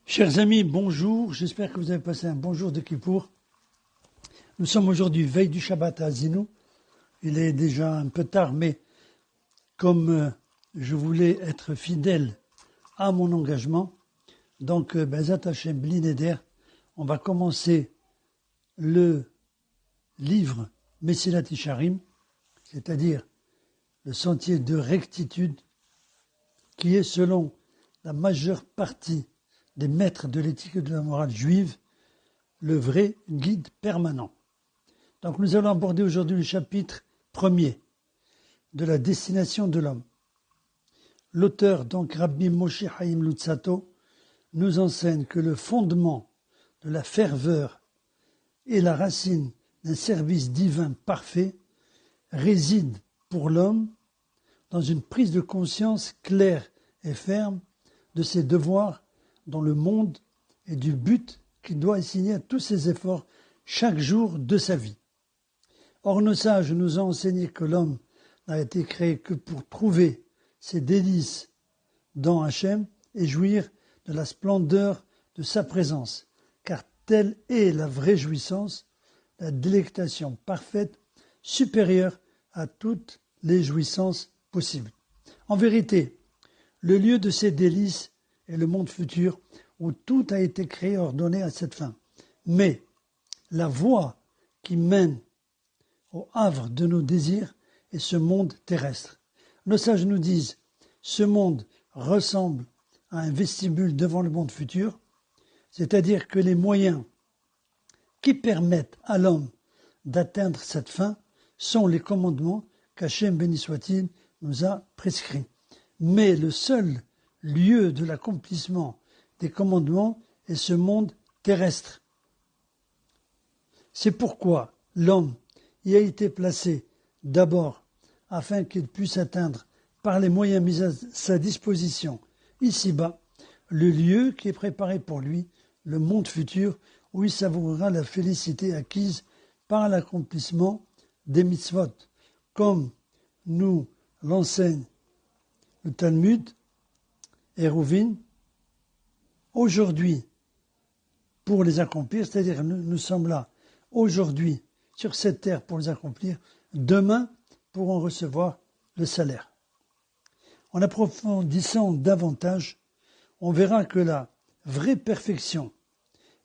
Chers amis, bonjour. J'espère que vous avez passé un bon jour de Kippour. Nous sommes aujourd'hui veille du Shabbat à Azinu. Il est déjà un peu tard, mais comme je voulais être fidèle à mon engagement, donc Bezat Hashem Bli Neder, on va commencer le livre Messilat Yesharim, c'est-à-dire le sentier de rectitude, qui est selon la majeure partie des maîtres de l'éthique et de la morale juive, le vrai guide permanent. Donc nous allons aborder aujourd'hui le chapitre 1er de la destination de l'homme. L'auteur, donc Rabbi Moshe Chaim Luzzatto, nous enseigne que le fondement de la ferveur et la racine d'un service divin parfait réside pour l'homme dans une prise de conscience claire et ferme de ses devoirs dans le monde et du but qu'il doit assigner à tous ses efforts chaque jour de sa vie. Or, nos sages nous ont enseigné que l'homme n'a été créé que pour trouver ses délices dans Hachem et jouir de la splendeur de sa présence, car telle est la vraie jouissance, la délectation parfaite, supérieure à toutes les jouissances possibles. En vérité, le lieu de ces délices est le monde futur où tout a été créé et ordonné à cette fin. Mais la voie qui mène au havre de nos désirs est ce monde terrestre. Nos sages nous disent, ce monde ressemble à un vestibule devant le monde futur, c'est-à-dire que les moyens qui permettent à l'homme d'atteindre cette fin sont les commandements qu'Hachem, béni soit-il, nous a prescrits. Mais le seul lieu de l'accomplissement des commandements est ce monde terrestre. C'est pourquoi l'homme y a été placé d'abord afin qu'il puisse atteindre par les moyens mis à sa disposition ici-bas le lieu qui est préparé pour lui, le monde futur, où il savourera la félicité acquise par l'accomplissement des mitzvot, comme nous l'enseigne le Talmud, Eruvin, aujourd'hui, pour les accomplir, c'est-à-dire nous sommes là aujourd'hui sur cette terre pour les accomplir, demain pour en recevoir le salaire. En approfondissant davantage, on verra que la vraie perfection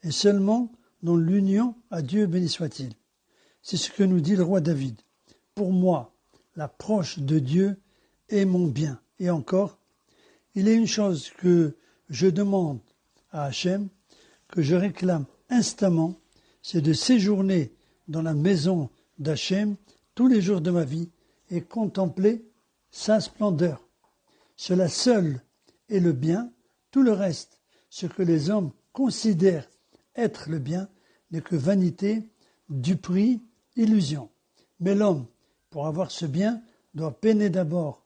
est seulement dans l'union à Dieu béni soit-il. C'est ce que nous dit le roi David. Pour moi, l'approche de Dieu est mon bien. Et encore, il est une chose que je demande à Hachem, que je réclame instamment, c'est de séjourner dans la maison d'Hachem tous les jours de ma vie et contempler sa splendeur. Cela seul est le bien, tout le reste, ce que les hommes considèrent être le bien, n'est que vanité, duperie, illusion. Mais l'homme, pour avoir ce bien, doit peiner d'abord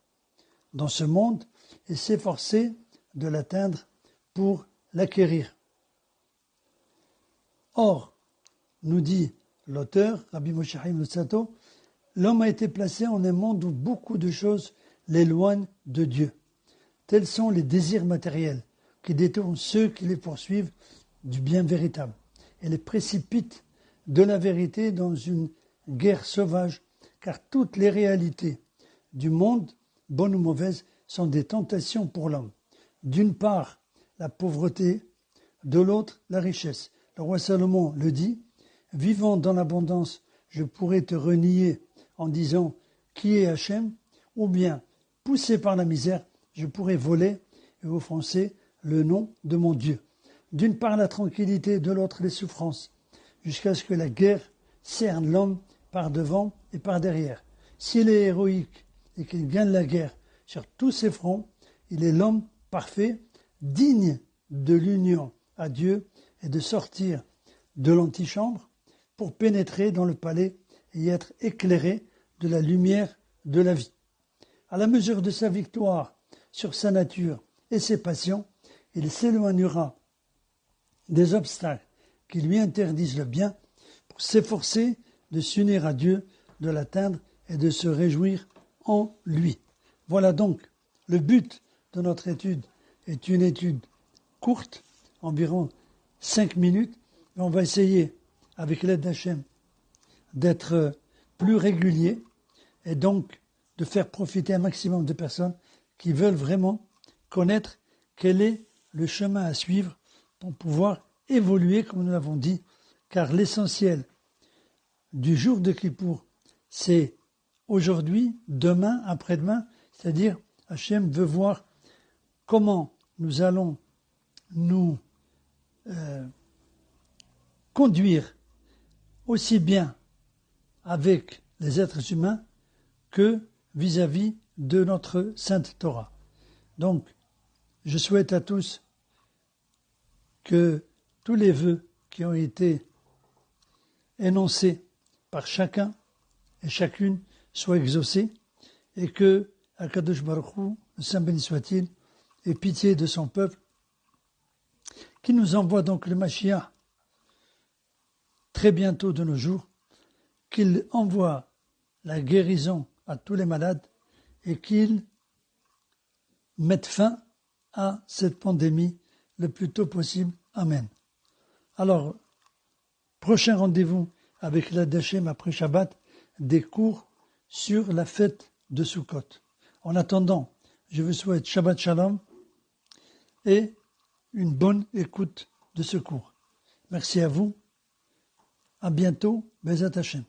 dans ce monde et s'efforcer de l'atteindre pour l'acquérir. Or, nous dit l'auteur, Rabbi Moshe Chaim Luzzatto, l'homme a été placé en un monde où beaucoup de choses l'éloignent de Dieu. Tels sont les désirs matériels qui détournent ceux qui les poursuivent du bien véritable et les précipitent de la vérité dans une guerre sauvage, car toutes les réalités du monde, bonnes ou mauvaises, sont des tentations pour l'homme. D'une part, la pauvreté, de l'autre, la richesse. Le roi Salomon le dit, « Vivant dans l'abondance, je pourrais te renier en disant « Qui est Hachem ?» ou bien, poussé par la misère, je pourrais voler et offenser le nom de mon Dieu. D'une part, la tranquillité, de l'autre, les souffrances, jusqu'à ce que la guerre cerne l'homme par devant et par derrière. S'il est héroïque et qu'il gagne la guerre sur tous ses fronts, il est l'homme parfait, digne de l'union à Dieu et de sortir de l'antichambre pour pénétrer dans le palais et y être éclairé de la lumière de la vie. À la mesure de sa victoire sur sa nature et ses passions, il s'éloignera des obstacles qui lui interdisent le bien pour s'efforcer de s'unir à Dieu, de l'atteindre et de se réjouir en lui. Voilà donc le but de notre étude est une étude courte, environ 5 minutes. On va essayer, avec l'aide d'Hachem, d'être plus régulier et donc de faire profiter un maximum de personnes qui veulent vraiment connaître quel est le chemin à suivre pour pouvoir évoluer, comme nous l'avons dit, car l'essentiel du jour de Kippour, c'est aujourd'hui, demain, après-demain, c'est-à-dire Hachem veut voir comment nous allons nous conduire aussi bien avec les êtres humains que vis-à-vis de notre Sainte Torah. Donc, je souhaite à tous que tous les vœux qui ont été énoncés par chacun et chacune soient exaucés et que Akadosh Baruch Hu, le Saint béni soit-il, ait pitié de son peuple, qui nous envoie donc le Mashiach très bientôt de nos jours, qu'il envoie la guérison à tous les malades et qu'il mette fin à cette pandémie le plus tôt possible. Amen. Alors, prochain rendez-vous avec l'aide d'Hachem après Shabbat, des cours sur la fête de Sukkot. En attendant, je vous souhaite Shabbat Shalom et une bonne écoute de ce cours. Merci à vous. À bientôt. Bezat Hachem.